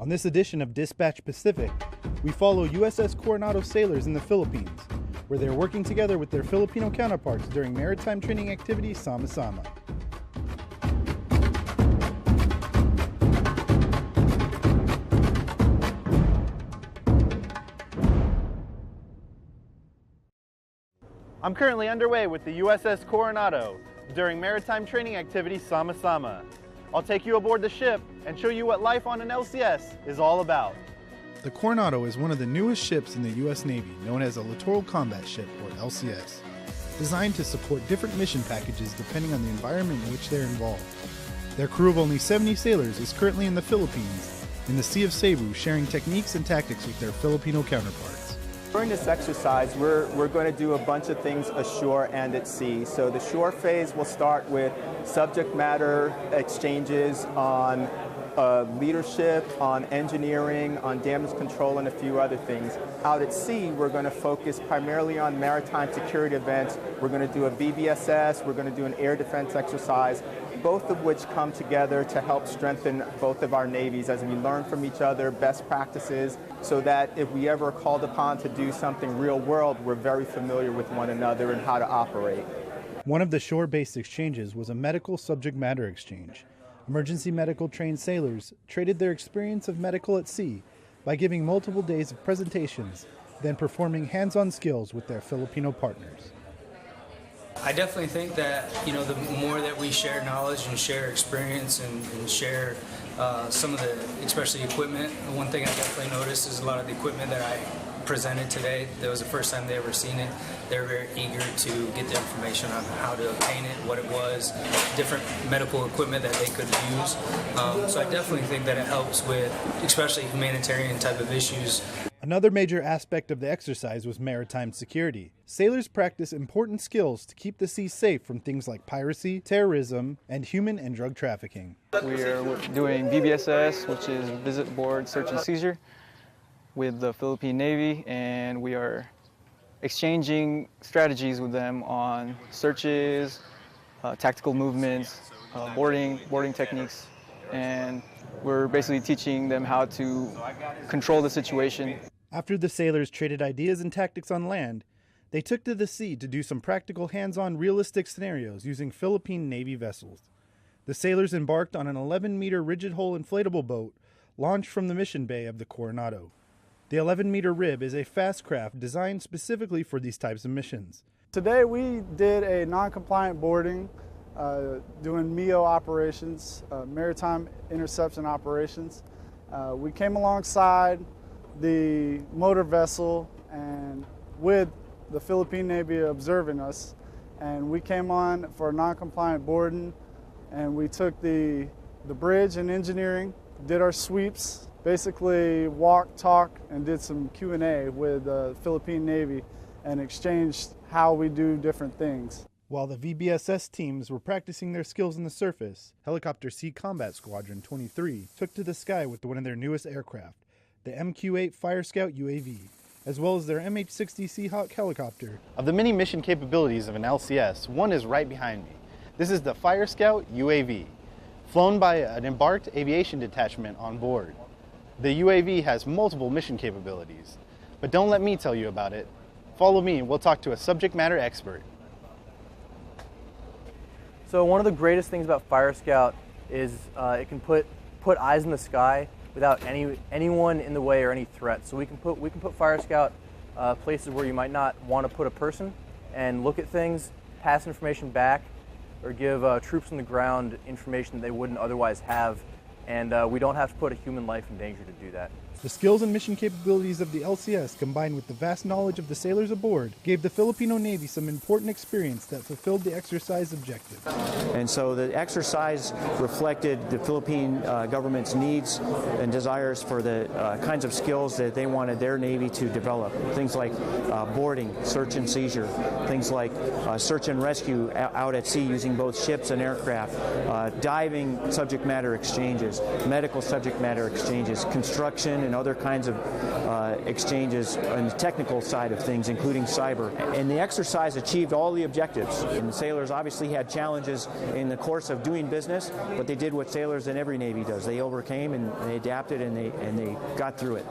On this edition of Dispatch Pacific, we follow USS Coronado sailors in the Philippines, where they're working together with their Filipino counterparts during maritime training activity Sama-Sama. I'm currently underway with the USS Coronado during maritime training activity Sama-Sama. I'll take you aboard the ship and show you what life on an LCS is all about. The Coronado is one of the newest ships in the U.S. Navy, known as a Littoral Combat Ship, or LCS, designed to support different mission packages depending on the environment in which they're involved. Their crew of only 70 sailors is currently in the Philippines, in the Sea of Cebu, sharing techniques and tactics with their Filipino counterparts. During this exercise, we're going to do a bunch of things ashore and at sea. So the shore phase will start with subject matter exchanges on leadership, on engineering, on damage control, and a few other things. Out at sea, we're going to focus primarily on maritime security events. We're going to do a VBSS, we're going to do an air defense exercise, both of which come together to help strengthen both of our navies as we learn from each other best practices, so that if we ever are called upon to do something real world, we're very familiar with one another and how to operate. One of the shore-based exchanges was a medical subject matter exchange. Emergency medical trained sailors traded their experience of medical at sea by giving multiple days of presentations, then performing hands-on skills with their Filipino partners. I definitely think that, the more that we share knowledge and share experience and share some of the, especially equipment, one thing I definitely noticed is a lot of the equipment that I presented today, that was the first time they ever seen it. They're very eager to get the information on how to obtain it, what it was, different medical equipment that they could use. So I definitely think that it helps with, especially humanitarian type of issues. Another major aspect of the exercise was maritime security. Sailors practice important skills to keep the sea safe from things like piracy, terrorism, and human and drug trafficking. We are doing VBSS, which is Visit Board Search and Seizure, with the Philippine Navy, and we are exchanging strategies with them on searches, tactical movements, boarding techniques, and we're basically teaching them how to control the situation. After the sailors traded ideas and tactics on land, they took to the sea to do some practical hands-on realistic scenarios using Philippine Navy vessels. The sailors embarked on an 11-meter rigid hull inflatable boat launched from the mission bay of the Coronado. The 11-meter rib is a fast craft designed specifically for these types of missions. Today we did a non-compliant boarding, doing MEO operations, maritime interception operations. We came alongside the motor vessel and with the Philippine Navy observing us, and we came on for a non-compliant boarding, and we took the bridge and engineering, did our sweeps, basically walked, talked, and did some Q&A with the Philippine Navy and exchanged how we do different things. While the VBSS teams were practicing their skills on the surface, Helicopter Sea Combat Squadron 23 took to the sky with one of their newest aircraft, the MQ-8 Fire Scout UAV, as well as their MH-60 Seahawk helicopter. Of the many mission capabilities of an LCS, one is right behind me. This is the Fire Scout UAV, flown by an embarked aviation detachment on board. The UAV has multiple mission capabilities, but don't let me tell you about it. Follow me and we'll talk to a subject matter expert. So one of the greatest things about Fire Scout is it can put eyes in the sky without anyone in the way or any threat. So we can put Fire Scout places where you might not want to put a person and look at things, pass information back, or give troops on the ground information they wouldn't otherwise have. And we don't have to put a human life in danger to do that. The skills and mission capabilities of the LCS, combined with the vast knowledge of the sailors aboard, gave the Filipino Navy some important experience that fulfilled the exercise objective. And so the exercise reflected the Philippine government's needs and desires for the kinds of skills that they wanted their Navy to develop. Things like boarding, search and seizure, things like search and rescue out at sea using both ships and aircraft, diving subject matter exchanges, medical subject matter exchanges, construction and other kinds of exchanges on the technical side of things, including cyber. And the exercise achieved all the objectives. And the sailors obviously had challenges in the course of doing business, but they did what sailors in every Navy does. They overcame and they adapted and they got through it.